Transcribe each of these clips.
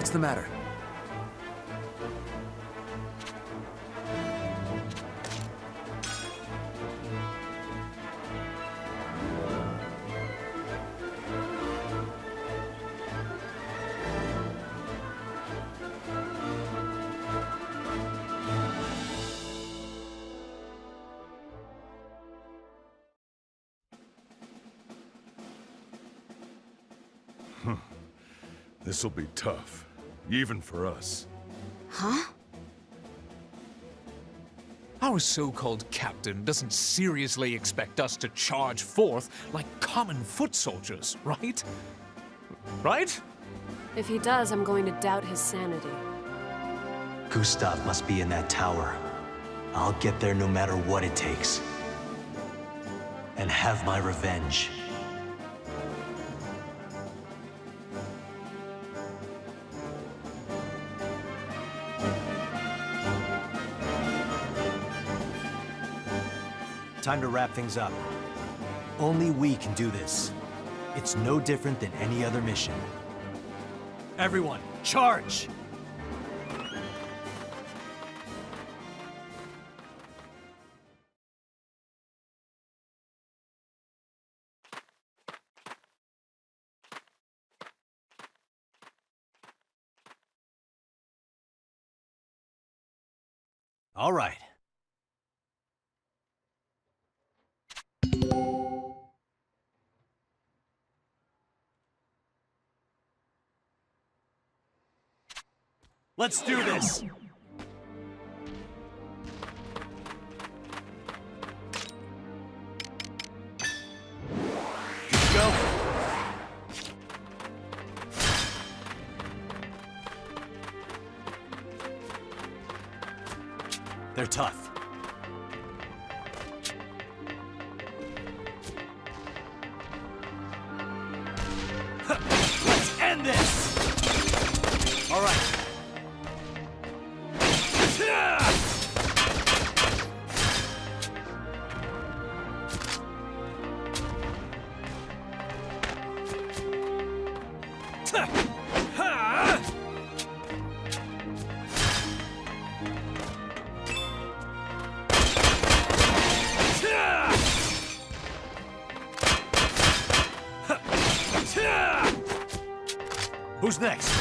What's the matter? This'll be tough, even for us. Huh? Our so-called captain doesn't seriously expect us to charge forth like common foot soldiers, right? Right? If he does, I'm going to doubt his sanity. Gustav must be in that tower. I'll get there no matter what it takes. And have my revenge. Time to wrap things up. Only we can do this. It's no different than any other mission. Everyone, charge! All right. Let's do this! Go! They're tough. Let's end this! All right. Who's next?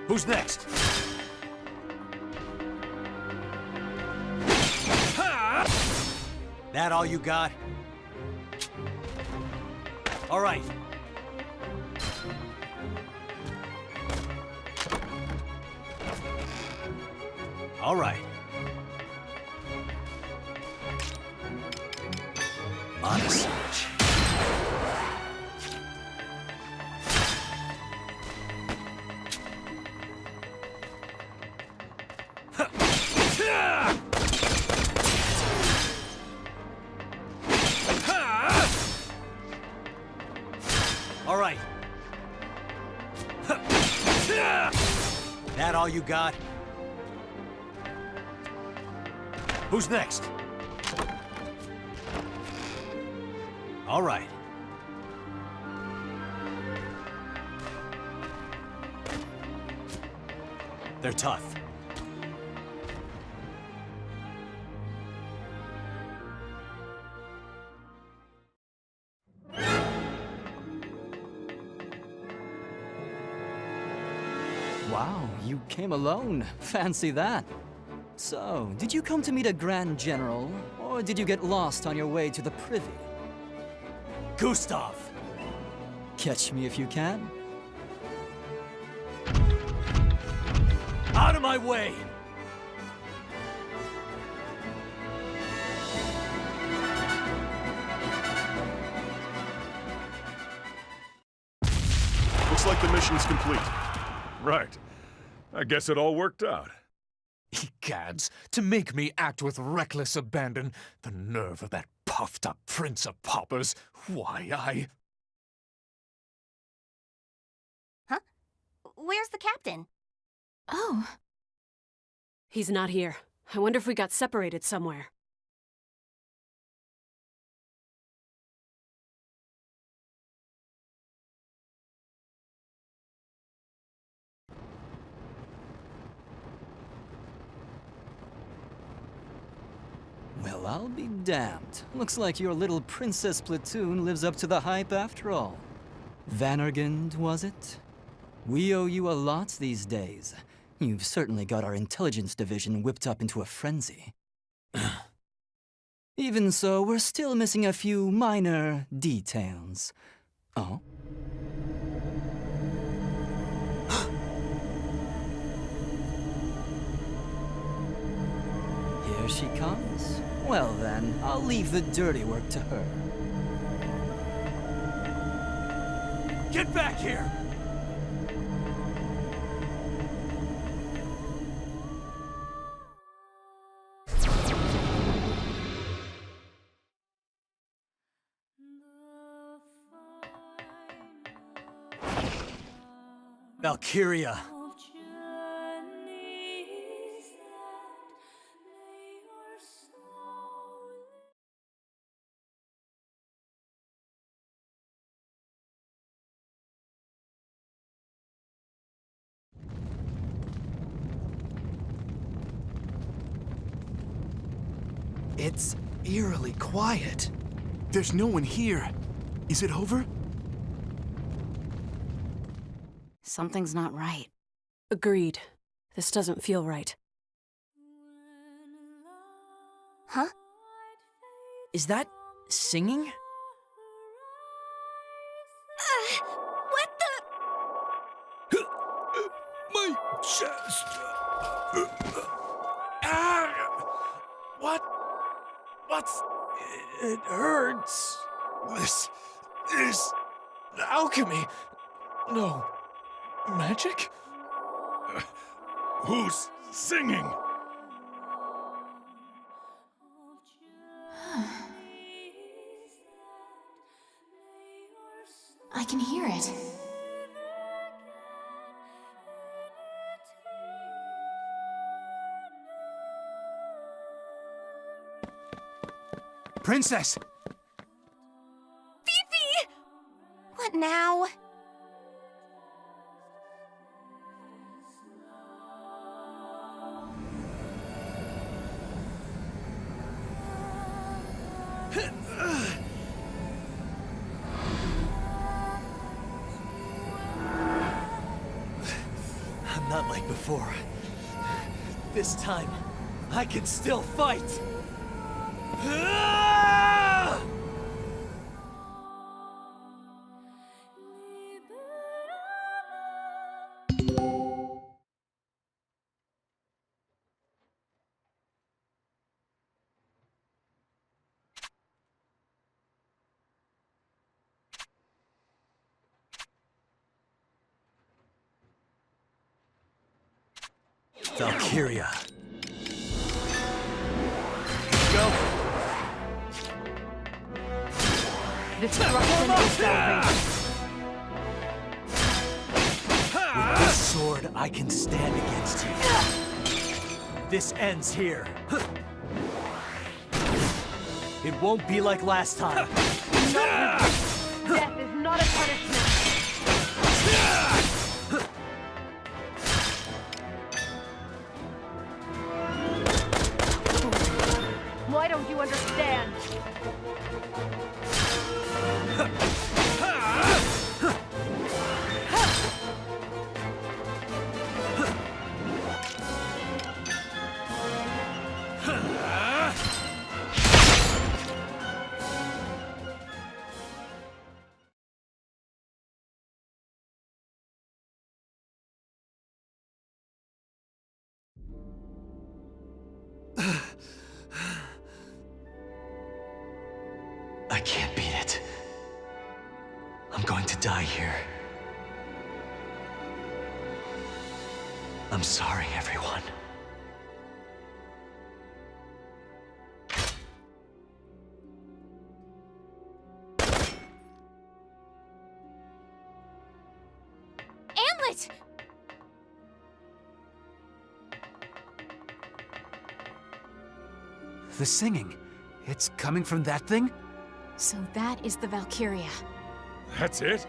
Who's next? That all you got? All right. All right. Honest. All right. That all you got? Who's next? All right. They're tough. Wow, you came alone. Fancy that. So, did you come to meet a Grand General, or did you get lost on your way to the Privy? Gustav! Catch me if you can. Out of my way! Looks like the mission's complete. Right. I guess it all worked out. Egads, to make me act with reckless abandon, the nerve of that puffed-up Prince of Paupers. Why, Huh? Where's the captain? Oh. He's not here. I wonder if we got separated somewhere. Well, I'll be damned. Looks like your little princess platoon lives up to the hype after all. Vannergund, was it? We owe you a lot these days. You've certainly got our intelligence division whipped up into a frenzy. Even so, we're still missing a few minor details. Oh? Here she comes. Well then, I'll leave the dirty work to her. Get back here! Valkyria. It's eerily quiet. There's no one here. Is it over? Something's not right. Agreed. This doesn't feel right. Huh? Is that singing? What the? My chest! Ah! What? What's... It hurts. This is... alchemy! No. Magic? Who's singing? I can hear it. Princess! Fifi! What now? I'm not like before. This time, I can still fight! Valkyria. Go! Destruction is salvation. With this sword, I can stand against you. This ends here. It won't be like last time. Death is not a punishment. Why don't you understand? I can't beat it. I'm going to die here. I'm sorry, everyone. Amlet! The singing. It's coming from that thing? So that is the Valkyria. That's it?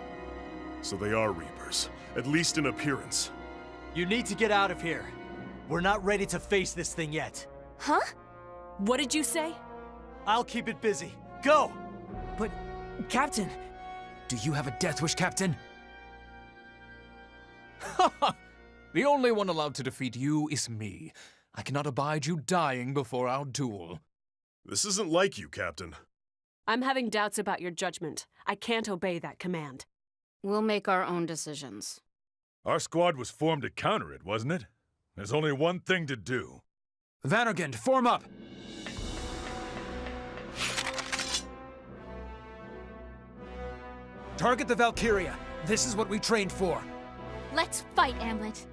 So they are Reapers, at least in appearance. You need to get out of here. We're not ready to face this thing yet. Huh? What did you say? I'll keep it busy. Go! But, Captain, do you have a death wish, Captain? The only one allowed to defeat you is me. I cannot abide you dying before our duel. This isn't like you, Captain. I'm having doubts about your judgment. I can't obey that command. We'll make our own decisions. Our squad was formed to counter it, wasn't it? There's only one thing to do. Vanargand, form up! Target the Valkyria. This is what we trained for. Let's fight, Amlet.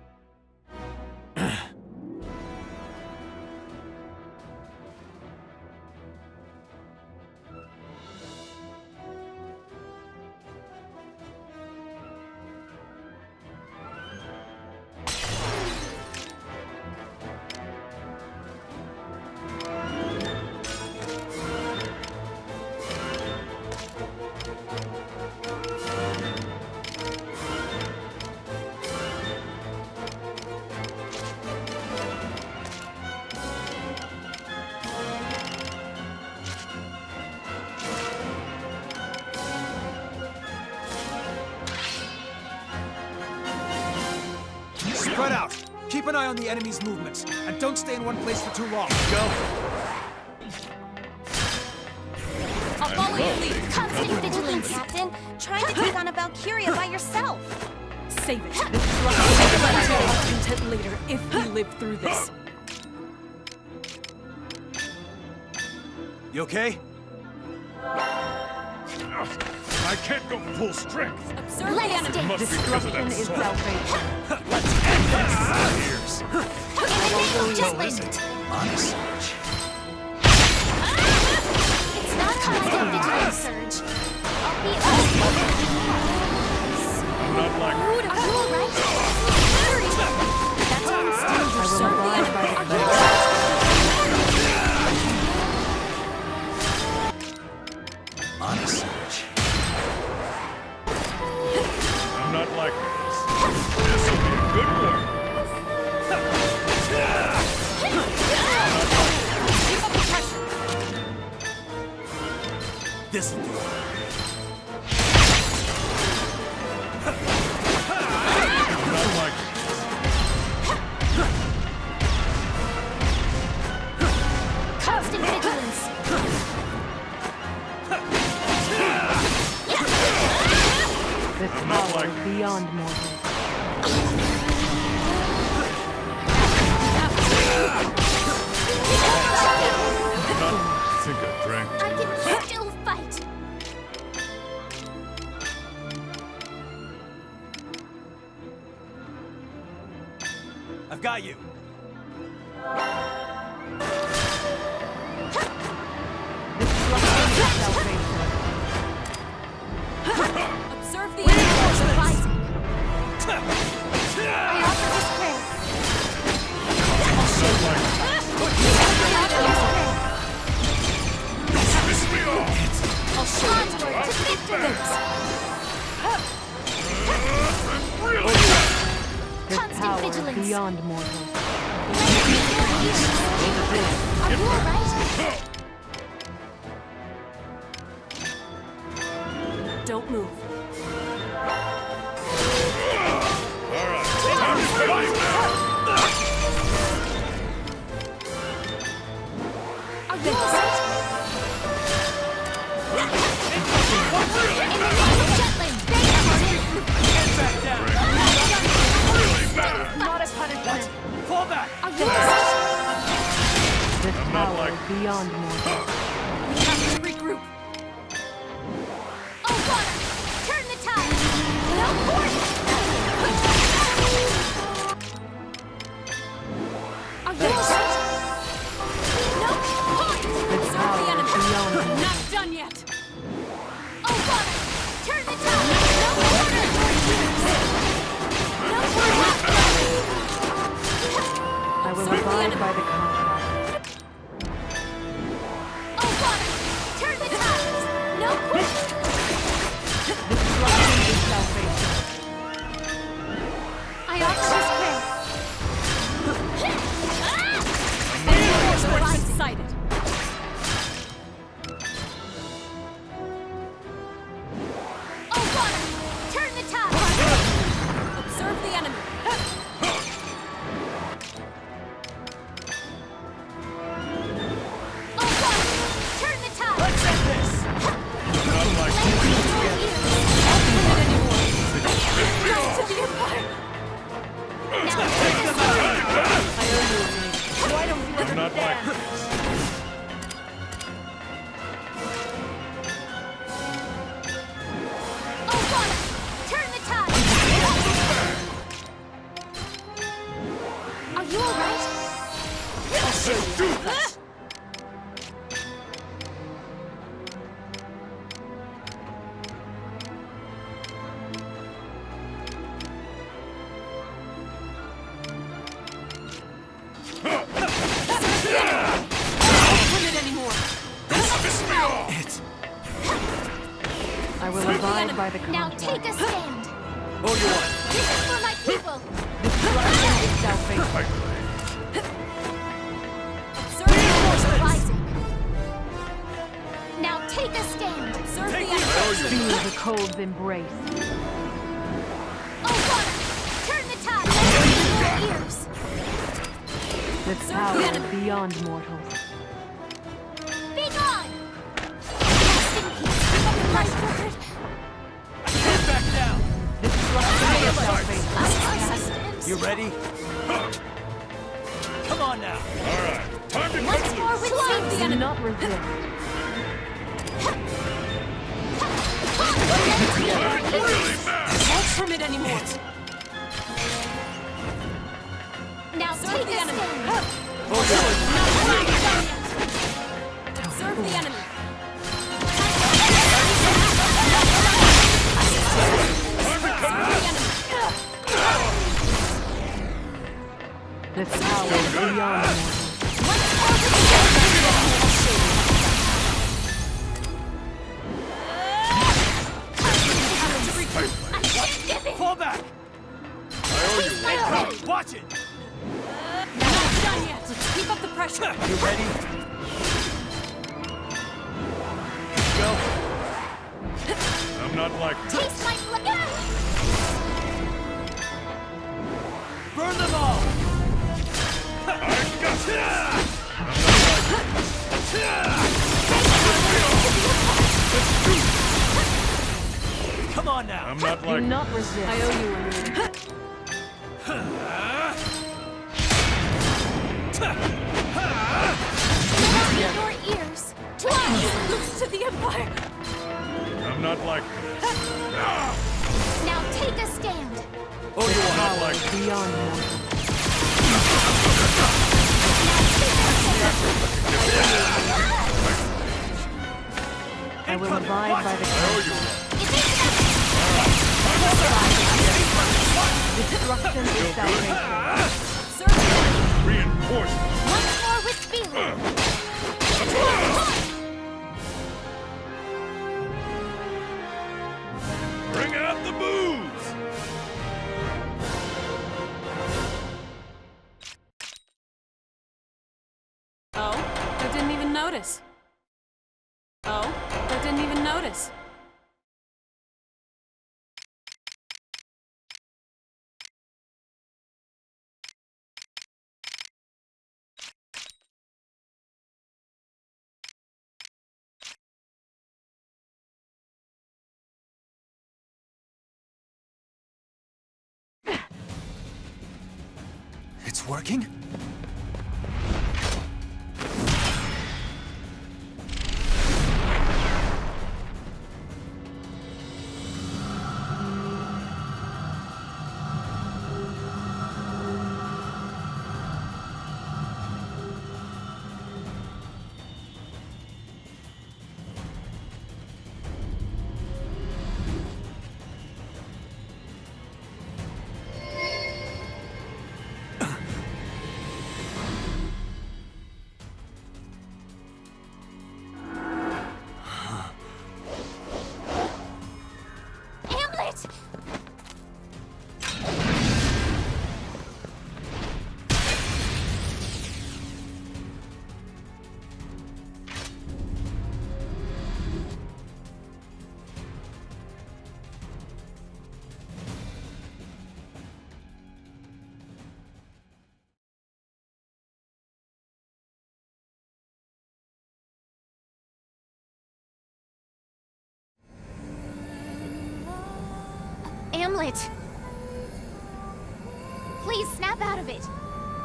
Spread out. Keep an eye on the enemy's movements, and don't stay in one place for too long. Go. I'll follow your lead. Constant vigilance, Captain. Trying to take on a Valkyria by yourself. Save it. Our content later if we live through this. You okay? I can't go full strength. Observe Let the us enemy. dig. Must be because of that Destruction is salt. outrageous. Let's end this! Ears. In the name of justice. Honest. It's not constant vigilance, Surge. I'll be honest. I'm not like her. Rude of you, right? Hurry! That's on stage. Observe the enemy. Honest search. I'm not like this. This'll be a good one. Keep up the pressure. This'll do it. I'm not like Constant vigilance. This I'm not like this. beyond mortal. I think I drank. I can still fight. I've got you. Observe the When enemy. the force rising. I offer this prayer. Piss me off! I'll show onward to victory. Really? Constant vigilance. Beyond mortal. Are you alright? Don't move. Are you alright? Not a punishment. Fall back! Are you alright? This I'm not like beyond mortal. We have to regroup. Oh, water! Turn the tide! No course! Are you alright? No point! Observe the enemy. Beyond mortal. Not done yet. Oh, water! the Now contract. take a stand. Obi-Wan, This is for my people. Destruction itself faces. Observe the force rising. Now take a stand. Observe the action. Feel the cold's embrace. Oh, water! Turn the tide. Let your ears. The power beyond mortals. Be gone! Rest in peace. Rush forward. get back down. Destruction itself faces. You ready? Come on now. All right, time to Once cut more loose. with Do safety. not resist. Really mad. Won't permit anymore. Now take a stand. Observe the enemy. The power beyond mortals. Fall back. I owe you one. Watch it. Not done yet. Let's keep up the pressure. You ready? Go. I'm not like Taste my blood. Burn them all. I got Come on now. I'm not Do like not resist. I owe you one. Your ears. Twice. Loose to the Empire. I'm not like Now take a stand. Obi-Wan, not like Beyond mortals. I will abide by the contract. Destruction is salvation. reinforcement. Once more with feeling. Bring out the booze. Oh, I didn't even notice. Oh, I didn't even notice. it's working? Hamlet! Hamlet! Please snap out of it!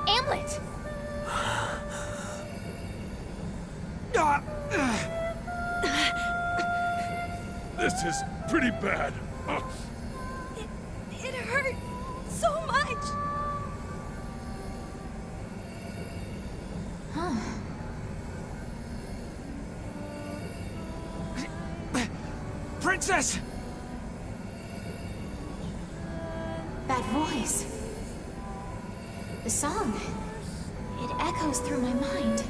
Hamlet! This is pretty bad. It hurt so much! Princess! That voice. The song. It echoes through my mind.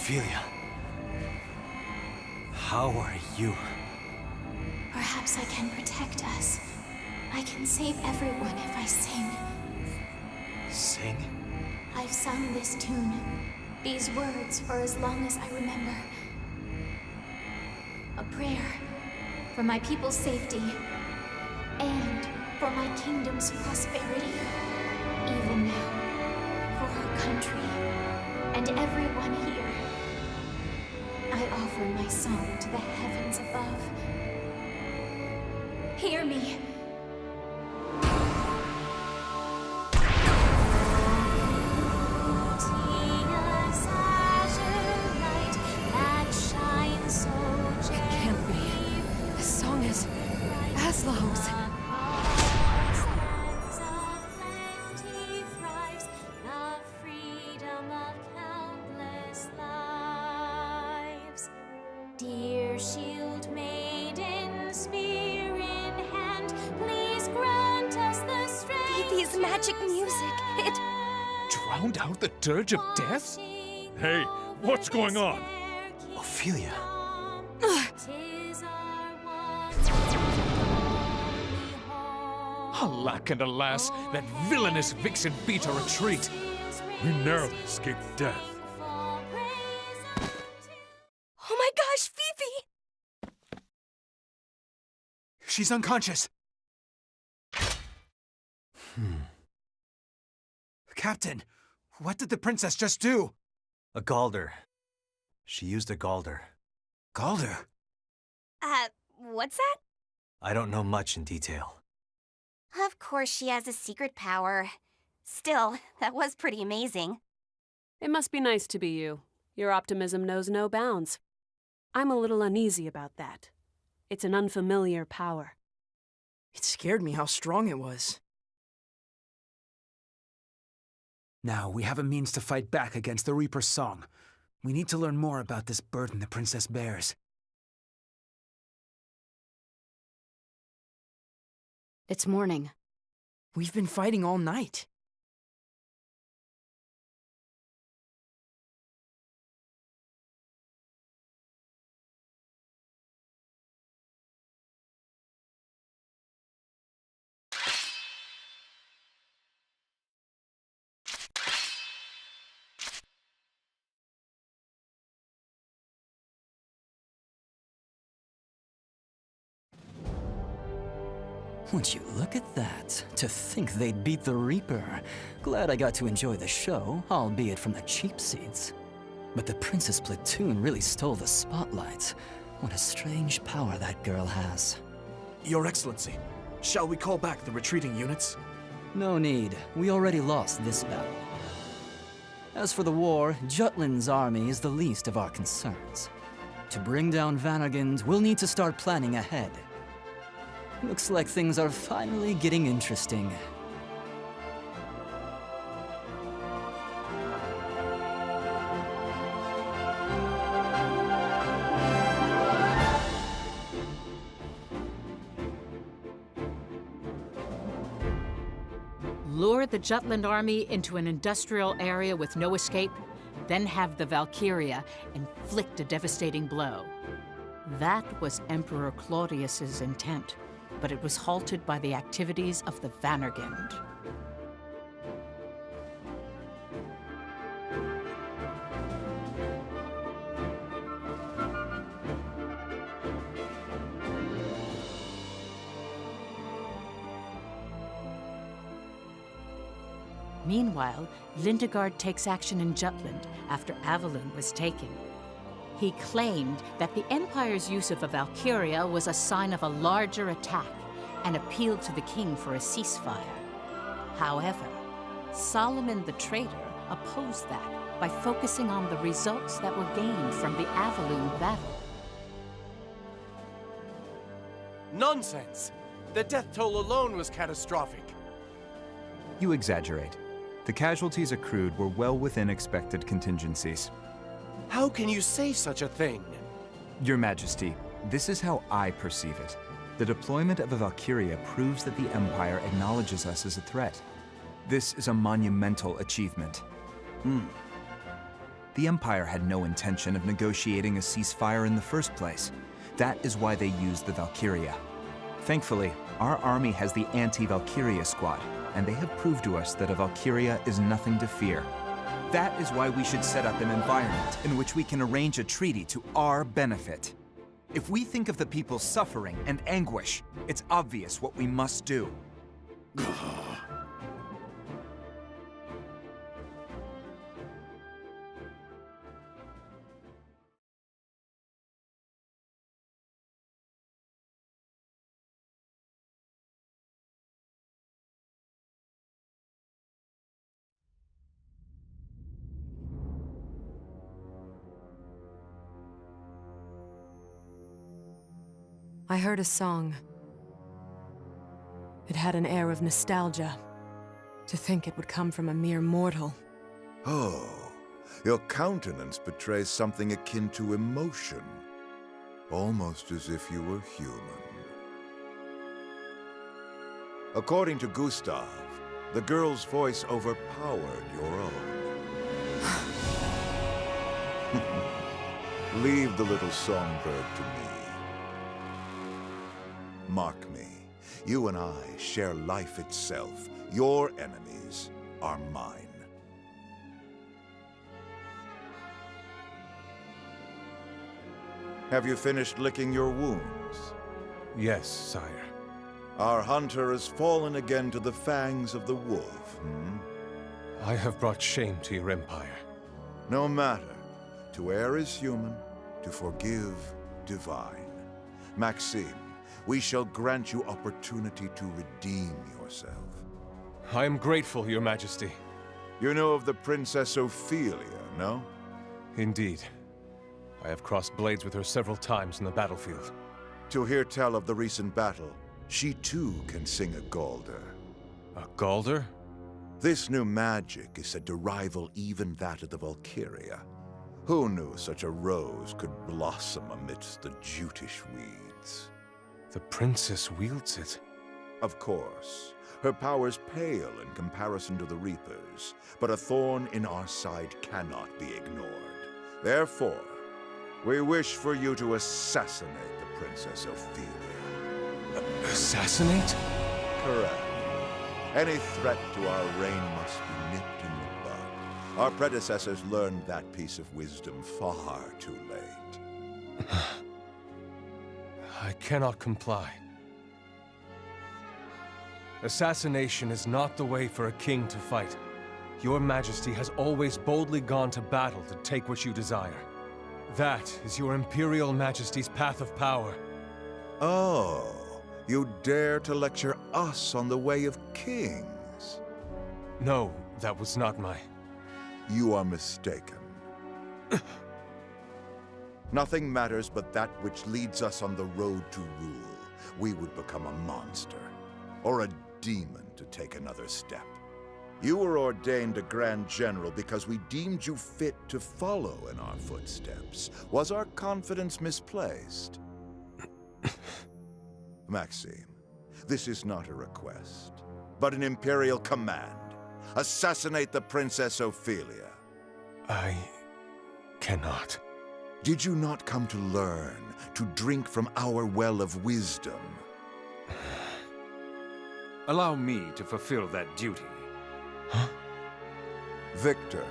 Ophelia. How are you? Perhaps I can protect us. I can save everyone if I sing. Sing? I've sung this tune, these words for as long as I remember. A prayer for my people's safety and for my kingdom's prosperity. Even now, for our country and everyone here, I offer my song to the heavens above. Hear me. It can't be. This song is Aslau's. Dear shield maiden, spear in hand, please grant us the strength. Fifi's magic music, it Drowned out the dirge of death? Hey, what's going on? Ophelia. Alack and alas, that villainous vixen beat a retreat. We narrowly escaped death. Oh my gosh, Fifi! She's unconscious. Captain, what did the princess just do? A Galder. She used a Galder. Galder? What's that? I don't know much in detail. Of course she has a secret power. Still, that was pretty amazing. It must be nice to be you. Your optimism knows no bounds. I'm a little uneasy about that. It's an unfamiliar power. It scared me how strong it was. Now we have a means to fight back against the Reaper's song. We need to learn more about this burden the princess bears. It's morning. We've been fighting all night. Would you look at that? To think they'd beat the Reaper. Glad I got to enjoy the show, albeit from the cheap seats. But the Princess Platoon really stole the spotlight. What a strange power that girl has. Your Excellency, shall we call back the retreating units? No need. We already lost this battle. As for the war, Jutland's army is the least of our concerns. To bring down Vanargand, we'll need to start planning ahead. Looks like things are finally getting interesting. Lure the Jutland army into an industrial area with no escape, then have the Valkyria inflict a devastating blow. That was Emperor Claudius's intent, but it was halted by the activities of the Vanargand. Meanwhile, Lindegard takes action in Jutland after Avalon was taken. He claimed that the Empire's use of a Valkyria was a sign of a larger attack and appealed to the king for a ceasefire. However, Solomon the traitor opposed that by focusing on the results that were gained from the Avalon battle. Nonsense! The death toll alone was catastrophic. You exaggerate. The casualties accrued were well within expected contingencies. How can you say such a thing? Your Majesty, this is how I perceive it. The deployment of a Valkyria proves that the Empire acknowledges us as a threat. This is a monumental achievement. The Empire had no intention of negotiating a ceasefire in the first place. That is why they used the Valkyria. Thankfully, our army has the anti-Valkyria squad, and they have proved to us that a Valkyria is nothing to fear. That is why we should set up an environment in which we can arrange a treaty to our benefit. If we think of the people's suffering and anguish, it's obvious what we must do. I heard a song. It had an air of nostalgia. To think it would come from a mere mortal. Oh, your countenance betrays something akin to emotion. Almost as if you were human. According to Gustav, the girl's voice overpowered your own. Leave the little songbird to me. Mark me, you and I share life itself. Your enemies are mine. Have you finished licking your wounds? Yes, sire. Our hunter has fallen again to the fangs of the wolf, I have brought shame to your empire. No matter. To err is human, to forgive divine. Maxime, we shall grant you opportunity to redeem yourself. I am grateful, your majesty. You know of the Princess Ophelia, no? Indeed. I have crossed blades with her several times in the battlefield. To hear tell of the recent battle, she too can sing a Galder. A Galder? This new magic is said to rival even that of the Valkyria. Who knew such a rose could blossom amidst the jutish weeds? The princess wields it. Of course. Her powers pale in comparison to the Reapers, but a thorn in our side cannot be ignored. Therefore, we wish for you to assassinate the Princess Ophelia. Assassinate? Correct. Any threat to our reign must be nipped in the bud. Our predecessors learned that piece of wisdom far too late. I cannot comply. Assassination is not the way for a king to fight. Your Majesty has always boldly gone to battle to take what you desire. That is your Imperial Majesty's path of power. Oh, you dare to lecture us on the way of kings? No, that was not my... You are mistaken. Nothing matters but that which leads us on the road to rule. We would become a monster, or a demon to take another step. You were ordained a Grand General because we deemed you fit to follow in our footsteps. Was our confidence misplaced? Maxime, this is not a request, but an Imperial command. Assassinate the Princess Ophelia. I cannot. Did you not come to learn, to drink from our well of wisdom? Allow me to fulfill that duty. Huh? Victor.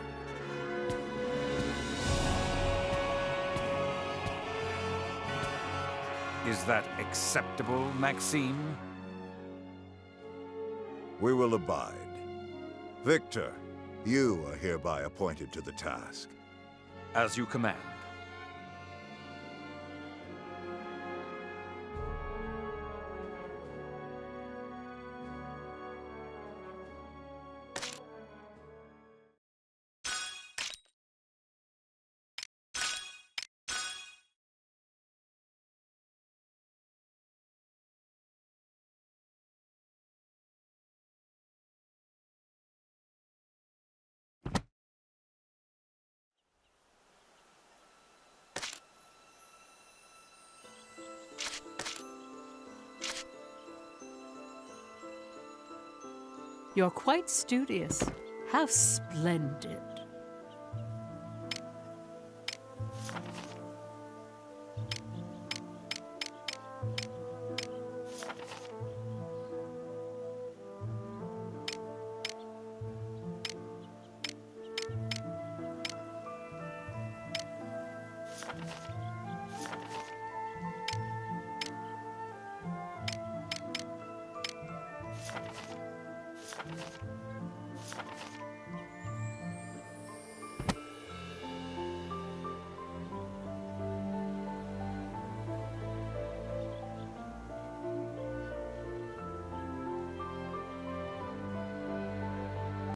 Is that acceptable, Maxime? We will abide. Victor, you are hereby appointed to the task. As you command. You're quite studious. How splendid.